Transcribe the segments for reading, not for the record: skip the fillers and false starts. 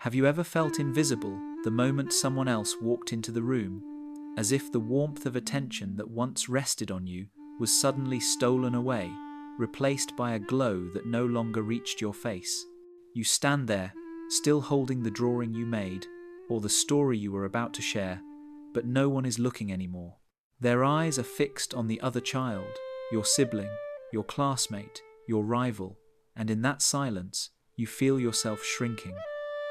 Have you ever felt invisible the moment someone else walked into the room, as if the warmth of attention that once rested on you was suddenly stolen away, replaced by a glow that no longer reached your face? You stand there, still holding the drawing you made, or the story you were about to share, but no one is looking anymore. Their eyes are fixed on the other child, your sibling, your classmate, your rival, and in that silence, you feel yourself shrinking.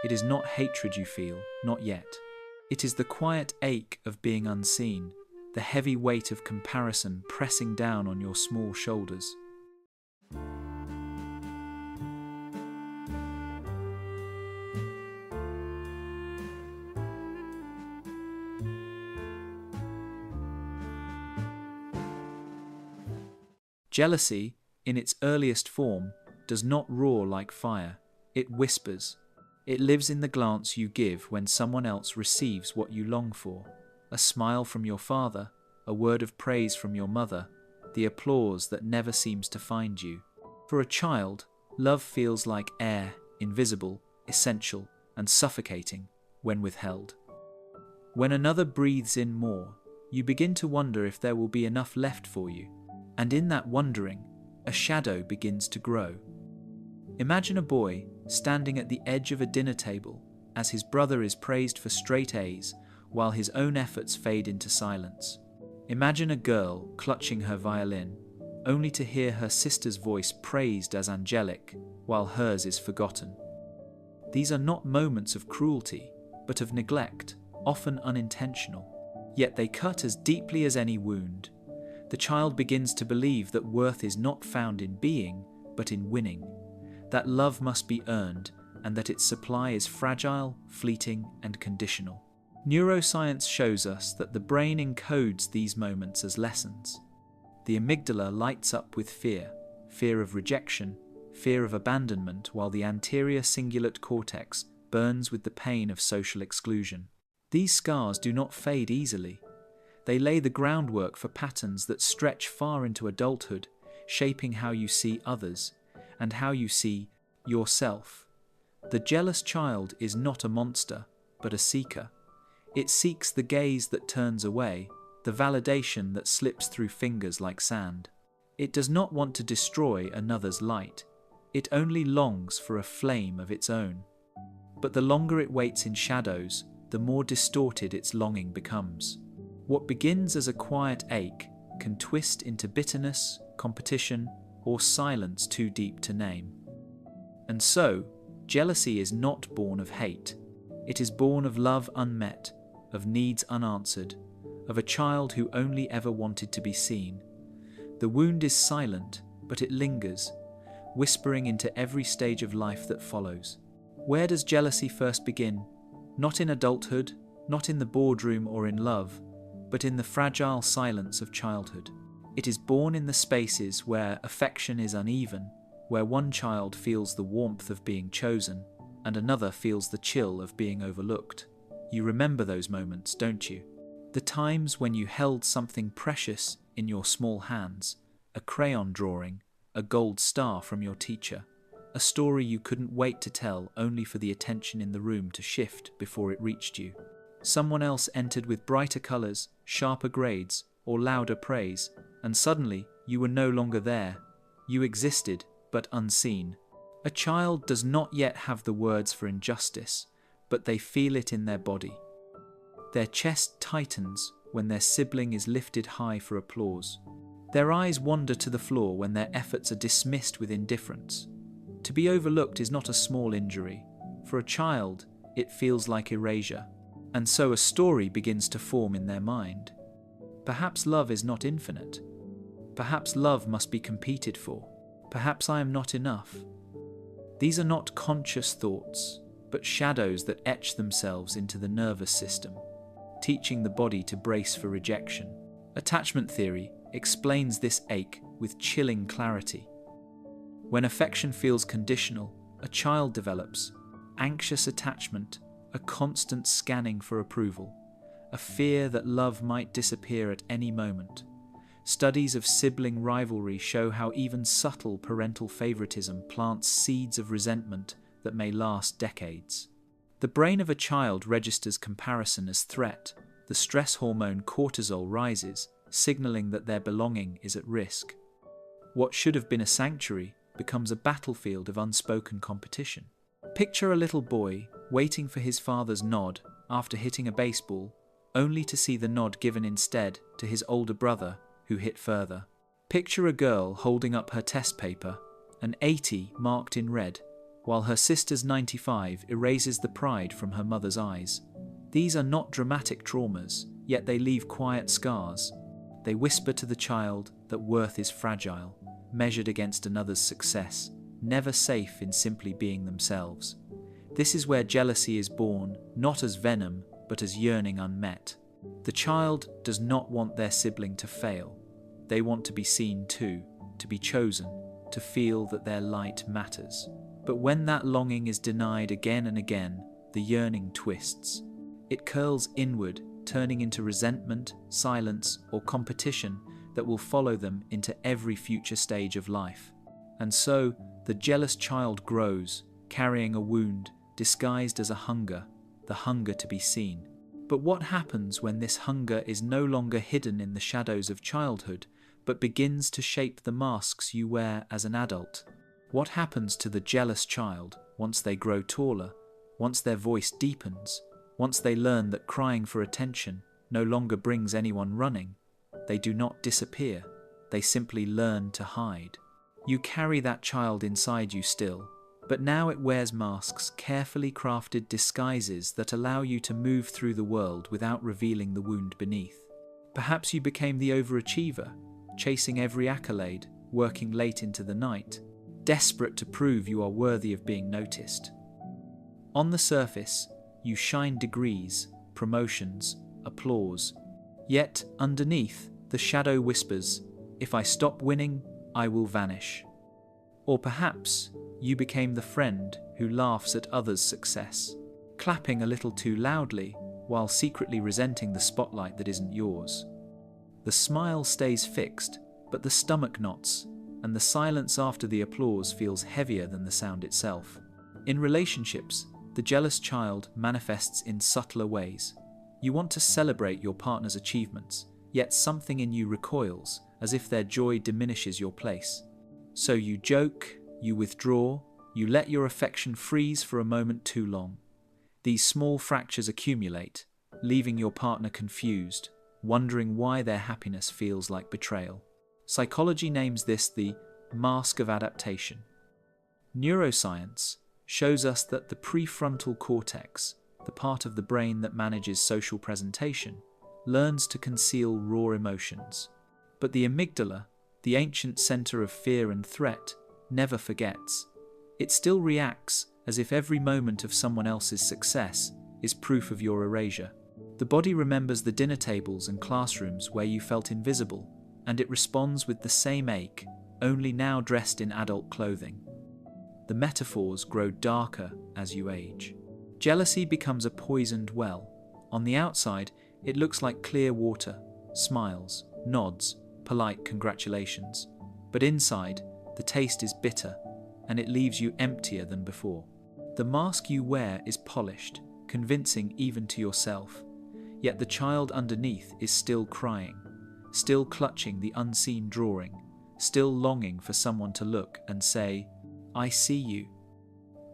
It is not hatred you feel, not yet. It is the quiet ache of being unseen, the heavy weight of comparison pressing down on your small shoulders. Jealousy, in its earliest form, does not roar like fire. It whispers. It lives in the glance you give when someone else receives what you long for. A smile from your father, a word of praise from your mother, the applause that never seems to find you. For a child, love feels like air, invisible, essential, and suffocating when withheld. When another breathes in more, you begin to wonder if there will be enough left for you. And in that wondering, a shadow begins to grow. Imagine a boy standing at the edge of a dinner table as his brother is praised for straight A's while his own efforts fade into silence. Imagine a girl clutching her violin, only to hear her sister's voice praised as angelic while hers is forgotten. These are not moments of cruelty, but of neglect, often unintentional. Yet they cut as deeply as any wound. The child begins to believe that worth is not found in being, but in winning, that love must be earned, and that its supply is fragile, fleeting, and conditional. Neuroscience shows us that the brain encodes these moments as lessons. The amygdala lights up with fear, fear of rejection, fear of abandonment, while the anterior cingulate cortex burns with the pain of social exclusion. These scars do not fade easily. They lay the groundwork for patterns that stretch far into adulthood, shaping how you see others and how you see yourself. The jealous child is not a monster, but a seeker. It seeks the gaze that turns away, the validation that slips through fingers like sand. It does not want to destroy another's light. It only longs for a flame of its own. But the longer it waits in shadows, the more distorted its longing becomes. What begins as a quiet ache can twist into bitterness, competition, or silence too deep to name. And so, jealousy is not born of hate. It is born of love unmet, of needs unanswered, of a child who only ever wanted to be seen. The wound is silent, but it lingers, whispering into every stage of life that follows. Where does jealousy first begin? Not in adulthood, not in the boardroom or in love, but in the fragile silence of childhood. It is born in the spaces where affection is uneven, where one child feels the warmth of being chosen, and another feels the chill of being overlooked. You remember those moments, don't you? The times when you held something precious in your small hands, a crayon drawing, a gold star from your teacher, a story you couldn't wait to tell only for the attention in the room to shift before it reached you. Someone else entered with brighter colours, sharper grades, or louder praise, and suddenly you were no longer there. You existed, but unseen. A child does not yet have the words for injustice, but they feel it in their body. Their chest tightens when their sibling is lifted high for applause. Their eyes wander to the floor when their efforts are dismissed with indifference. To be overlooked is not a small injury. For a child, it feels like erasure. And so a story begins to form in their mind. Perhaps love is not infinite. Perhaps love must be competed for. Perhaps I am not enough. These are not conscious thoughts, but shadows that etch themselves into the nervous system, teaching the body to brace for rejection. Attachment theory explains this ache with chilling clarity. When affection feels conditional, a child develops anxious attachment, a constant scanning for approval, a fear that love might disappear at any moment. Studies of sibling rivalry show how even subtle parental favoritism plants seeds of resentment that may last decades. The brain of a child registers comparison as threat. The stress hormone cortisol rises, signaling that their belonging is at risk. What should have been a sanctuary becomes a battlefield of unspoken competition. Picture a little boy waiting for his father's nod after hitting a baseball, only to see the nod given instead to his older brother who hit further. Picture a girl holding up her test paper, an 80 marked in red, while her sister's 95 erases the pride from her mother's eyes. These are not dramatic traumas, yet they leave quiet scars. They whisper to the child that worth is fragile, measured against another's success, never safe in simply being themselves. This is where jealousy is born, not as venom, but as yearning unmet. The child does not want their sibling to fail. They want to be seen too, to be chosen, to feel that their light matters. But when that longing is denied again and again, the yearning twists. It curls inward, turning into resentment, silence, or competition that will follow them into every future stage of life. And so, the jealous child grows, carrying a wound, disguised as a hunger, the hunger to be seen. But what happens when this hunger is no longer hidden in the shadows of childhood, but begins to shape the masks you wear as an adult? What happens to the jealous child once they grow taller, once their voice deepens, once they learn that crying for attention no longer brings anyone running? They do not disappear, they simply learn to hide. You carry that child inside you still, but now it wears masks, carefully crafted disguises that allow you to move through the world without revealing the wound beneath. Perhaps you became the overachiever, chasing every accolade, working late into the night, desperate to prove you are worthy of being noticed. On the surface, you shine degrees, promotions, applause. Yet, underneath, the shadow whispers, "If I stop winning, I will vanish." Or perhaps you became the friend who laughs at others' success, clapping a little too loudly while secretly resenting the spotlight that isn't yours. The smile stays fixed, but the stomach knots, and the silence after the applause feels heavier than the sound itself. In relationships, the jealous child manifests in subtler ways. You want to celebrate your partner's achievements, yet something in you recoils, as if their joy diminishes your place. So you joke, you withdraw, you let your affection freeze for a moment too long. These small fractures accumulate, leaving your partner confused, wondering why their happiness feels like betrayal. Psychology names this the mask of adaptation. Neuroscience shows us that the prefrontal cortex, the part of the brain that manages social presentation, learns to conceal raw emotions. But the amygdala, the ancient center of fear and threat, never forgets. It still reacts as if every moment of someone else's success is proof of your erasure. The body remembers the dinner tables and classrooms where you felt invisible, and it responds with the same ache, only now dressed in adult clothing. The metaphors grow darker as you age. Jealousy becomes a poisoned well. On the outside, it looks like clear water, smiles, nods, polite congratulations. But inside, the taste is bitter, and it leaves you emptier than before. The mask you wear is polished, convincing even to yourself. Yet the child underneath is still crying, still clutching the unseen drawing, still longing for someone to look and say, "I see you."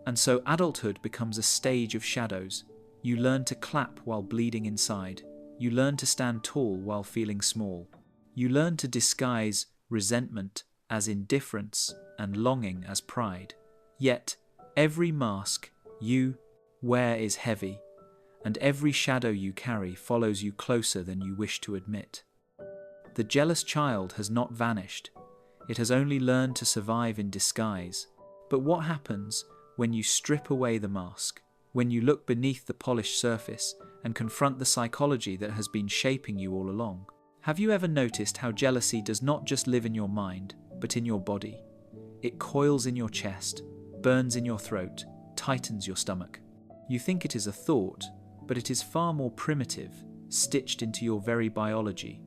And so adulthood becomes a stage of shadows. You learn to clap while bleeding inside. You learn to stand tall while feeling small. You learn to disguise resentment as indifference and longing as pride. Yet, every mask you wear is heavy, and every shadow you carry follows you closer than you wish to admit. The jealous child has not vanished. It has only learned to survive in disguise. But what happens when you strip away the mask, when you look beneath the polished surface and confront the psychology that has been shaping you all along? Have you ever noticed how jealousy does not just live in your mind, but in your body? It coils in your chest, burns in your throat, tightens your stomach. You think it is a thought, but it is far more primitive, stitched into your very biology.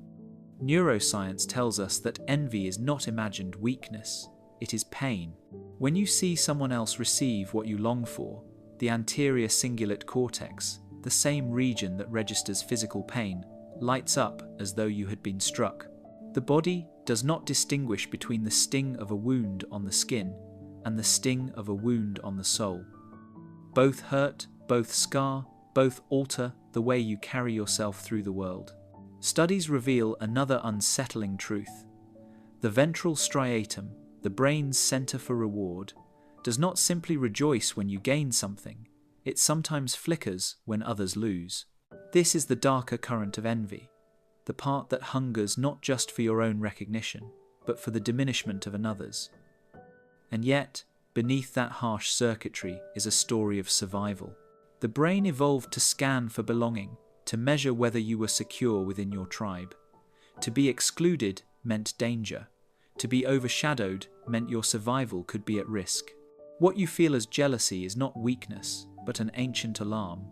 Neuroscience tells us that envy is not imagined weakness, it is pain. When you see someone else receive what you long for, the anterior cingulate cortex, the same region that registers physical pain, lights up as though you had been struck. The body does not distinguish between the sting of a wound on the skin and the sting of a wound on the soul. Both hurt, both scar, both alter the way you carry yourself through the world. Studies reveal another unsettling truth. The ventral striatum, the brain's center for reward, does not simply rejoice when you gain something, it sometimes flickers when others lose. This is the darker current of envy, the part that hungers not just for your own recognition, but for the diminishment of another's. And yet, beneath that harsh circuitry is a story of survival. The brain evolved to scan for belonging, to measure whether you were secure within your tribe. To be excluded meant danger. To be overshadowed meant your survival could be at risk. What you feel as jealousy is not weakness, but an ancient alarm.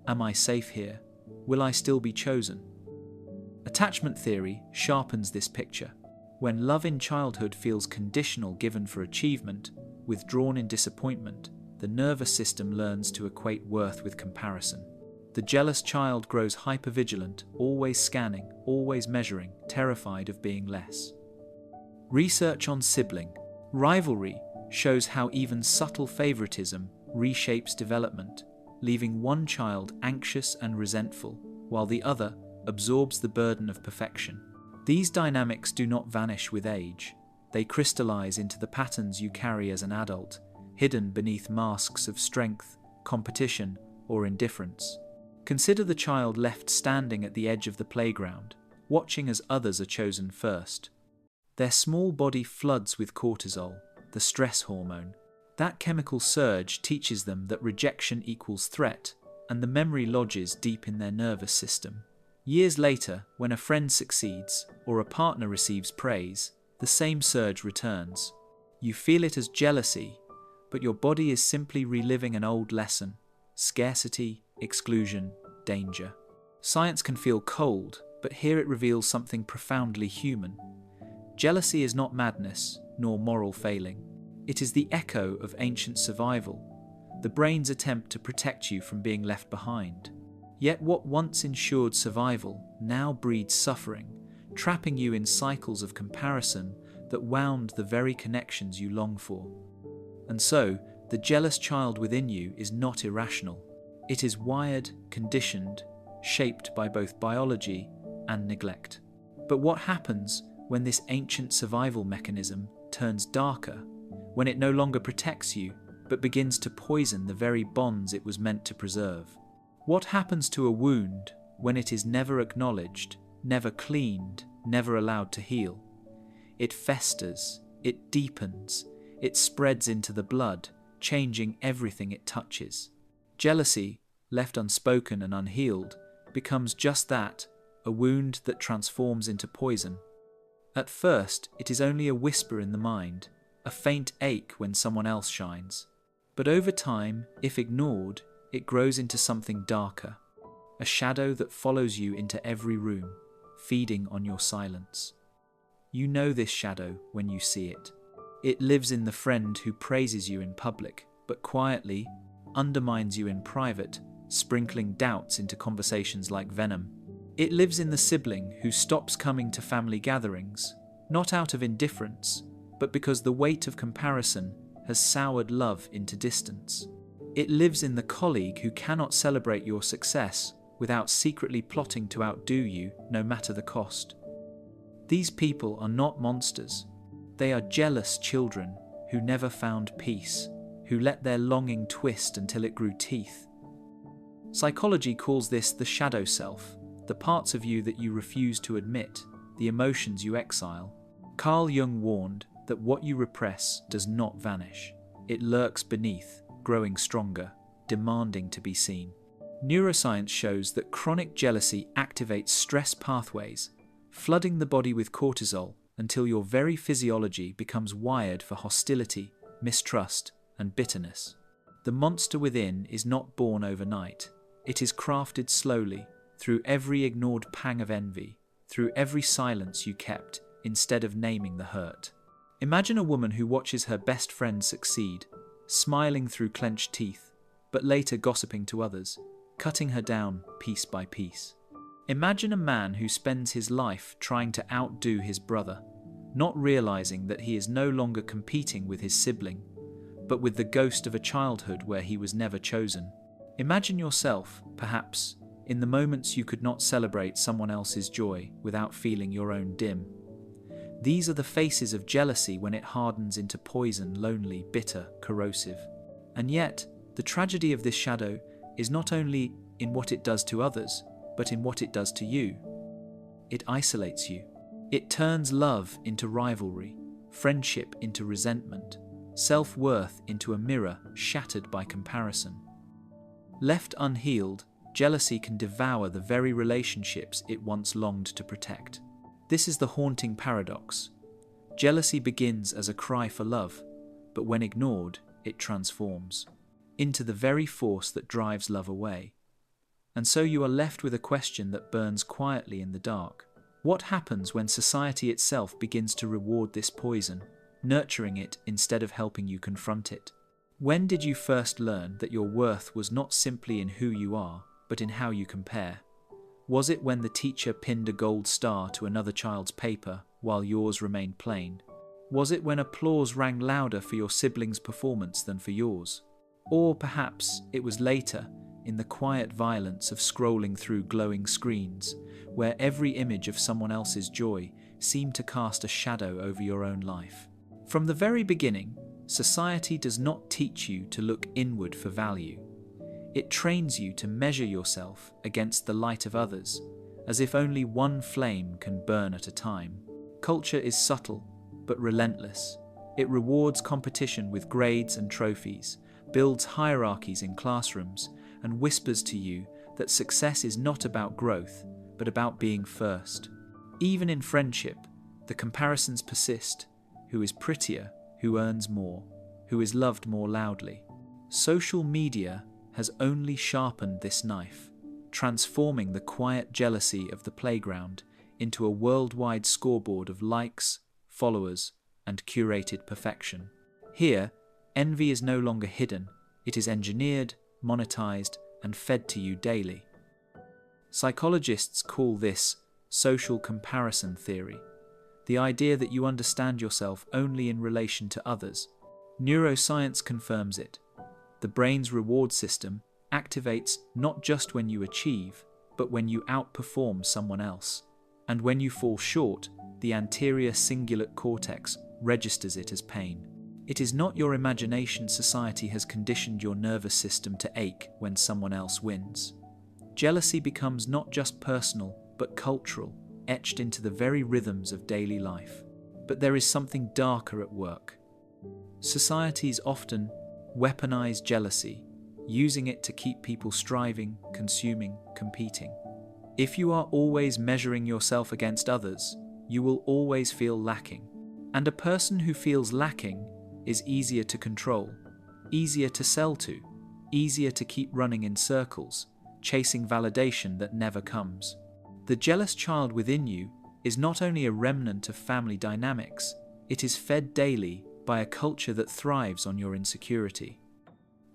Am I safe here? Will I still be chosen? Attachment theory sharpens this picture. When love in childhood feels conditional given for achievement, withdrawn in disappointment, the nervous system learns to equate worth with comparison. The jealous child grows hypervigilant, always scanning, always measuring, terrified of being less. Research on Sibling, Rivalry shows how even subtle favoritism reshapes development, leaving one child anxious and resentful, while the other absorbs the burden of perfection. These dynamics do not vanish with age. They crystallize into the patterns you carry as an adult, hidden beneath masks of strength, competition, or indifference. Consider the child left standing at the edge of the playground, watching as others are chosen first. Their small body floods with cortisol, the stress hormone. That chemical surge teaches them that rejection equals threat, and the memory lodges deep in their nervous system. Years later, when a friend succeeds or a partner receives praise, the same surge returns. You feel it as jealousy, but your body is simply reliving an old lesson: scarcity, exclusion, danger. Science can feel cold, but here it reveals something profoundly human. Jealousy is not madness, nor moral failing. It is the echo of ancient survival, the brain's attempt to protect you from being left behind. Yet what once ensured survival now breeds suffering, trapping you in cycles of comparison that wound the very connections you long for. And so, the jealous child within you is not irrational. It is wired, conditioned, shaped by both biology and neglect. But what happens when this ancient survival mechanism turns darker, when it no longer protects you, but begins to poison the very bonds it was meant to preserve? What happens to a wound when it is never acknowledged, never cleaned, never allowed to heal? It festers, it deepens, it spreads into the blood, changing everything it touches. Jealousy, left unspoken and unhealed, becomes just that, a wound that transforms into poison. At first, it is only a whisper in the mind, a faint ache when someone else shines. But over time, if ignored, it grows into something darker, a shadow that follows you into every room, feeding on your silence. You know this shadow when you see it. It lives in the friend who praises you in public, but quietly undermines you in private, sprinkling doubts into conversations like venom. It lives in the sibling who stops coming to family gatherings, not out of indifference, but because the weight of comparison has soured love into distance. It lives in the colleague who cannot celebrate your success without secretly plotting to outdo you, no matter the cost. These people are not monsters. They are jealous children who never found peace, who let their longing twist until it grew teeth. Psychology calls this the shadow self, the parts of you that you refuse to admit, the emotions you exile. Carl Jung warned that what you repress does not vanish. It lurks beneath, growing stronger, demanding to be seen. Neuroscience shows that chronic jealousy activates stress pathways, flooding the body with cortisol until your very physiology becomes wired for hostility, mistrust, and bitterness. The monster within is not born overnight. It is crafted slowly, through every ignored pang of envy, through every silence you kept instead of naming the hurt. Imagine a woman who watches her best friend succeed, smiling through clenched teeth, but later gossiping to others, cutting her down piece by piece. Imagine a man who spends his life trying to outdo his brother, not realizing that he is no longer competing with his sibling, but with the ghost of a childhood where he was never chosen. Imagine yourself, perhaps, in the moments you could not celebrate someone else's joy without feeling your own dim. These are the faces of jealousy when it hardens into poison, lonely, bitter, corrosive. And yet, the tragedy of this shadow is not only in what it does to others, but in what it does to you. It isolates you. It turns love into rivalry, friendship into resentment, self-worth into a mirror shattered by comparison. Left unhealed, jealousy can devour the very relationships it once longed to protect. This is the haunting paradox. Jealousy begins as a cry for love, but when ignored, it transforms into the very force that drives love away. And so you are left with a question that burns quietly in the dark. What happens when society itself begins to reward this poison, nurturing it instead of helping you confront it? When did you first learn that your worth was not simply in who you are, but in how you compare? Was it when the teacher pinned a gold star to another child's paper while yours remained plain? Was it when applause rang louder for your sibling's performance than for yours? Or perhaps it was later, in the quiet violence of scrolling through glowing screens, where every image of someone else's joy seemed to cast a shadow over your own life. From the very beginning, society does not teach you to look inward for value. It trains you to measure yourself against the light of others, as if only one flame can burn at a time. Culture is subtle, but relentless. It rewards competition with grades and trophies, builds hierarchies in classrooms, and whispers to you that success is not about growth, but about being first. Even in friendship, the comparisons persist. Who is prettier? Who earns more? Who is loved more loudly? Social media has only sharpened this knife, transforming the quiet jealousy of the playground into a worldwide scoreboard of likes, followers, and curated perfection. Here, envy is no longer hidden, it is engineered, monetized, and fed to you daily. Psychologists call this social comparison theory, the idea that you understand yourself only in relation to others. Neuroscience confirms it. The brain's reward system activates not just when you achieve, but when you outperform someone else. And when you fall short, the anterior cingulate cortex registers it as pain. It is not your imagination society has conditioned your nervous system to ache when someone else wins. Jealousy becomes not just personal, but cultural, etched into the very rhythms of daily life. But there is something darker at work. Societies often weaponize jealousy, using it to keep people striving, consuming, competing. If you are always measuring yourself against others, you will always feel lacking. And a person who feels lacking is easier to control, easier to sell to, easier to keep running in circles, chasing validation that never comes. The jealous child within you is not only a remnant of family dynamics, it is fed daily by a culture that thrives on your insecurity.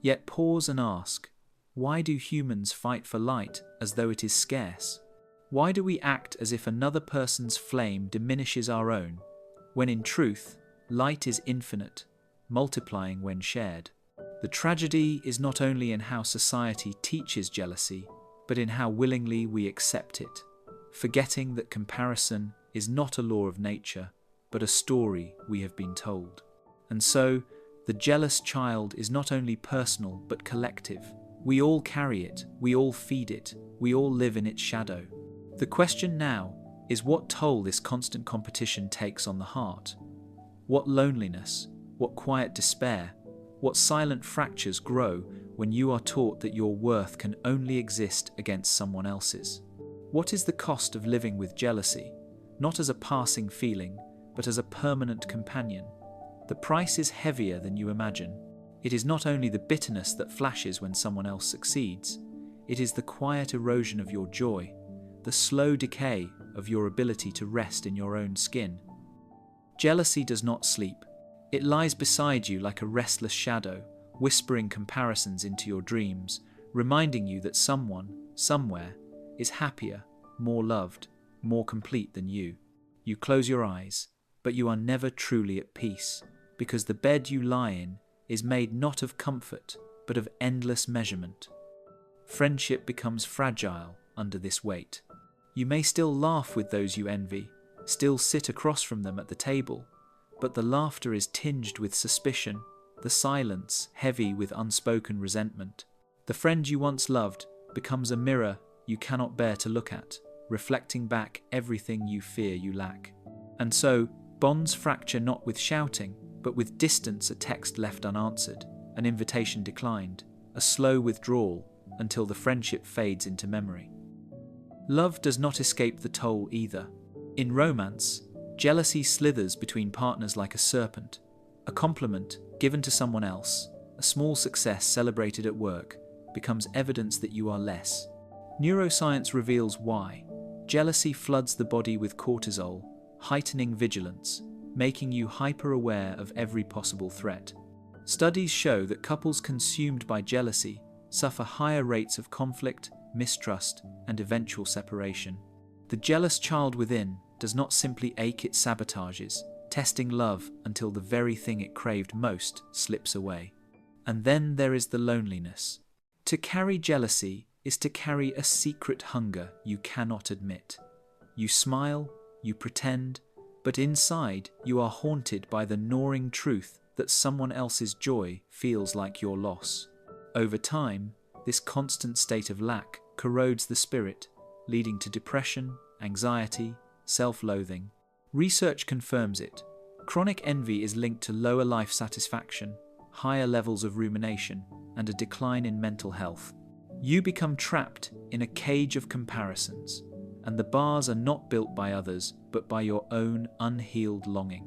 Yet pause and ask, why do humans fight for light as though it is scarce? Why do we act as if another person's flame diminishes our own, when in truth, light is infinite, multiplying when shared? The tragedy is not only in how society teaches jealousy, but in how willingly we accept it, forgetting that comparison is not a law of nature, but a story we have been told. And so, the jealous child is not only personal but collective. We all carry it, we all feed it, we all live in its shadow. The question now is what toll this constant competition takes on the heart. What loneliness, what quiet despair, what silent fractures grow when you are taught that your worth can only exist against someone else's. What is the cost of living with jealousy, not as a passing feeling, but as a permanent companion? The price is heavier than you imagine. It is not only the bitterness that flashes when someone else succeeds, it is the quiet erosion of your joy, the slow decay of your ability to rest in your own skin. Jealousy does not sleep. It lies beside you like a restless shadow, whispering comparisons into your dreams, reminding you that someone, somewhere, is happier, more loved, more complete than you. You close your eyes, but you are never truly at peace, because the bed you lie in is made not of comfort, but of endless measurement. Friendship becomes fragile under this weight. You may still laugh with those you envy, still sit across from them at the table, but the laughter is tinged with suspicion, the silence heavy with unspoken resentment. The friend you once loved becomes a mirror you cannot bear to look at, reflecting back everything you fear you lack. And so, bonds fracture not with shouting, but with distance, a text left unanswered, an invitation declined, a slow withdrawal until the friendship fades into memory. Love does not escape the toll either. In romance, jealousy slithers between partners like a serpent. A compliment given to someone else, a small success celebrated at work, becomes evidence that you are less. Neuroscience reveals why. Jealousy floods the body with cortisol, heightening vigilance, making you hyper-aware of every possible threat. Studies show that couples consumed by jealousy suffer higher rates of conflict, mistrust, and eventual separation. The jealous child within does not simply ache, it sabotages, testing love until the very thing it craved most slips away. And then there is the loneliness. To carry jealousy is to carry a secret hunger you cannot admit. You smile, you pretend, but inside you are haunted by the gnawing truth that someone else's joy feels like your loss. Over time, this constant state of lack corrodes the spirit, leading to depression, anxiety, self-loathing. Research confirms it. Chronic envy is linked to lower life satisfaction, higher levels of rumination, and a decline in mental health. You become trapped in a cage of comparisons, and the bars are not built by others, but by your own unhealed longing.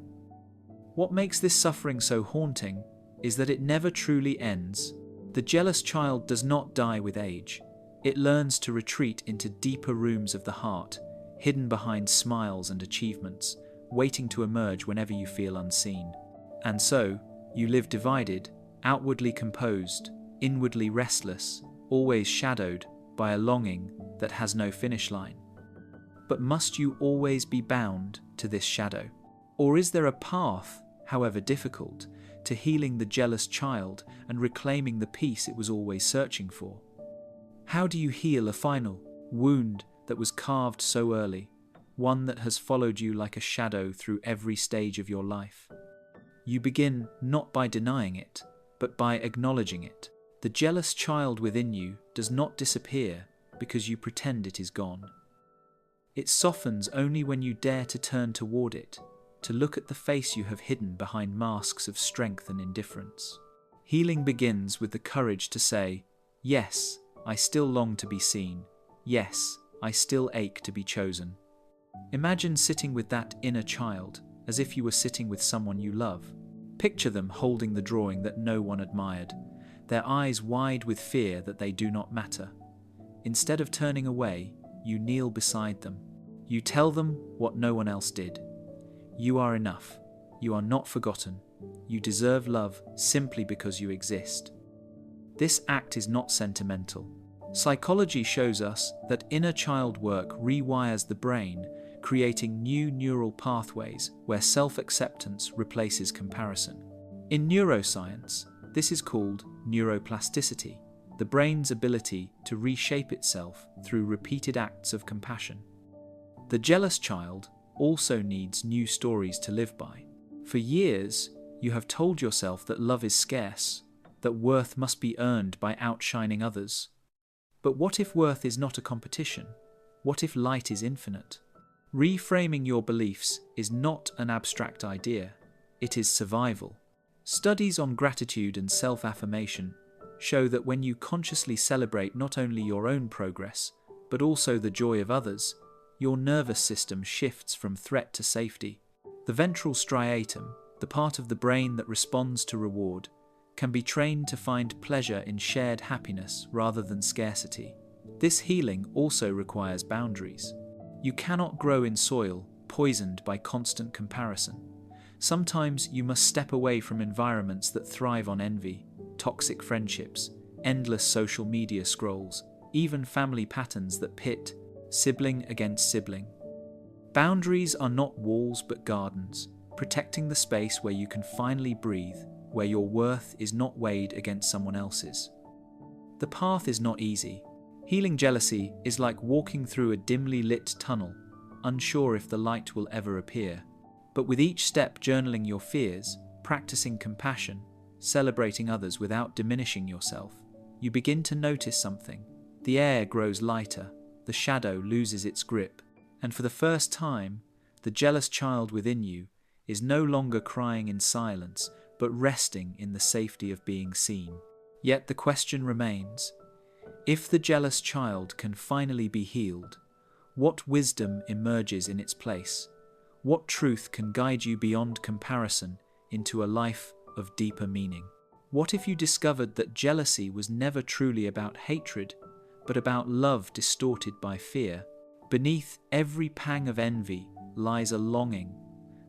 What makes this suffering so haunting is that it never truly ends. The jealous child does not die with age. It learns to retreat into deeper rooms of the heart, hidden behind smiles and achievements, waiting to emerge whenever you feel unseen. And so, you live divided, outwardly composed, inwardly restless, always shadowed by a longing that has no finish line. But must you always be bound to this shadow? Or is there a path, however difficult, to healing the jealous child and reclaiming the peace it was always searching for? How do you heal a final wound that was carved so early, one that has followed you like a shadow through every stage of your life? You begin not by denying it, but by acknowledging it. The jealous child within you does not disappear because you pretend it is gone. It softens only when you dare to turn toward it, to look at the face you have hidden behind masks of strength and indifference. Healing begins with the courage to say, yes, I still long to be seen. Yes, I still ache to be chosen. Imagine sitting with that inner child, as if you were sitting with someone you love. Picture them holding the drawing that no one admired, their eyes wide with fear that they do not matter. Instead of turning away, you kneel beside them. You tell them what no one else did. You are enough. You are not forgotten. You deserve love simply because you exist. This act is not sentimental. Psychology shows us that inner child work rewires the brain, creating new neural pathways where self-acceptance replaces comparison. In neuroscience, this is called neuroplasticity, the brain's ability to reshape itself through repeated acts of compassion. The jealous child also needs new stories to live by. For years, you have told yourself that love is scarce, that worth must be earned by outshining others. But what if worth is not a competition? What if light is infinite? Reframing your beliefs is not an abstract idea, it is survival. Studies on gratitude and self-affirmation show that when you consciously celebrate not only your own progress, but also the joy of others, your nervous system shifts from threat to safety. The ventral striatum, the part of the brain that responds to reward, can be trained to find pleasure in shared happiness rather than scarcity. This healing also requires boundaries. You cannot grow in soil poisoned by constant comparison. Sometimes you must step away from environments that thrive on envy, toxic friendships, endless social media scrolls, even family patterns that pit sibling against sibling. Boundaries are not walls but gardens, protecting the space where you can finally breathe, where your worth is not weighed against someone else's. The path is not easy. Healing jealousy is like walking through a dimly lit tunnel, unsure if the light will ever appear. But with each step, journaling your fears, practicing compassion, celebrating others without diminishing yourself, you begin to notice something. The air grows lighter, the shadow loses its grip, and for the first time, the jealous child within you is no longer crying in silence, but resting in the safety of being seen. Yet the question remains, if the jealous child can finally be healed, what wisdom emerges in its place? What truth can guide you beyond comparison into a life of deeper meaning? What if you discovered that jealousy was never truly about hatred, but about love distorted by fear? Beneath every pang of envy lies a longing,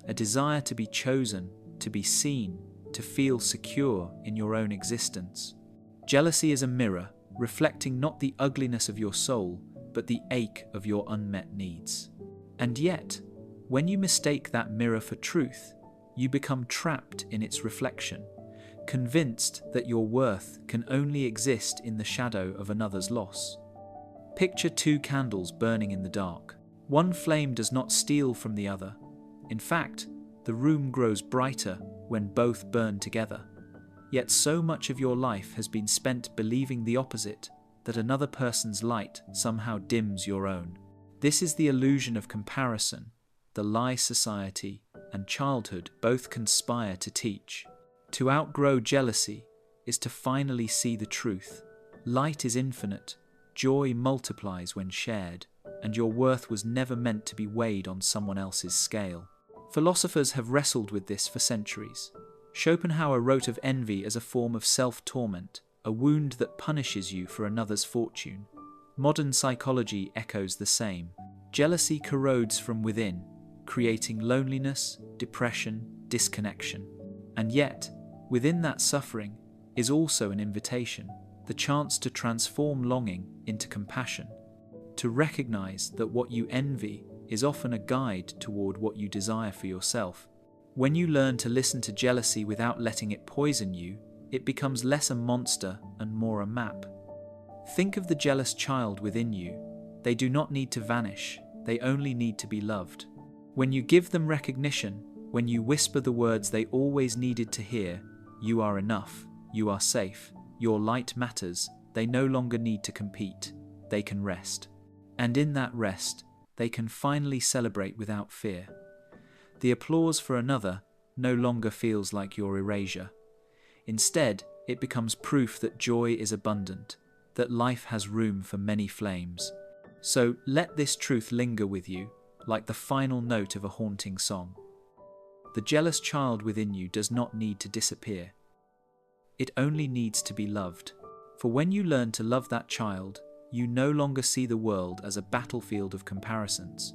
a desire to be chosen, to be seen, to feel secure in your own existence. Jealousy is a mirror, reflecting not the ugliness of your soul, but the ache of your unmet needs. And yet, when you mistake that mirror for truth, you become trapped in its reflection, convinced that your worth can only exist in the shadow of another's loss. Picture two candles burning in the dark. One flame does not steal from the other. In fact, the room grows brighter when both burn together. Yet so much of your life has been spent believing the opposite, that another person's light somehow dims your own. This is the illusion of comparison, the lie society and childhood both conspire to teach. To outgrow jealousy is to finally see the truth. Light is infinite, joy multiplies when shared, and your worth was never meant to be weighed on someone else's scale. Philosophers have wrestled with this for centuries. Schopenhauer wrote of envy as a form of self-torment, a wound that punishes you for another's fortune. Modern psychology echoes the same. Jealousy corrodes from within, creating loneliness, depression, disconnection. And yet, within that suffering is also an invitation, the chance to transform longing into compassion, to recognize that what you envy is often a guide toward what you desire for yourself. When you learn to listen to jealousy without letting it poison you, it becomes less a monster and more a map. Think of the jealous child within you. They do not need to vanish, they only need to be loved. When you give them recognition, when you whisper the words they always needed to hear, you are enough, you are safe, your light matters, they no longer need to compete, they can rest. And in that rest, they can finally celebrate without fear. The applause for another no longer feels like your erasure. Instead, it becomes proof that joy is abundant, that life has room for many flames. So let this truth linger with you, like the final note of a haunting song. The jealous child within you does not need to disappear. It only needs to be loved. For when you learn to love that child, you no longer see the world as a battlefield of comparisons.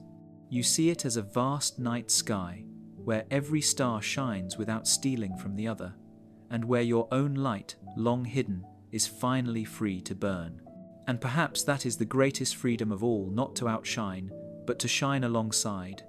You see it as a vast night sky, where every star shines without stealing from the other, and where your own light, long hidden, is finally free to burn. And perhaps that is the greatest freedom of all, not to outshine, but to shine alongside,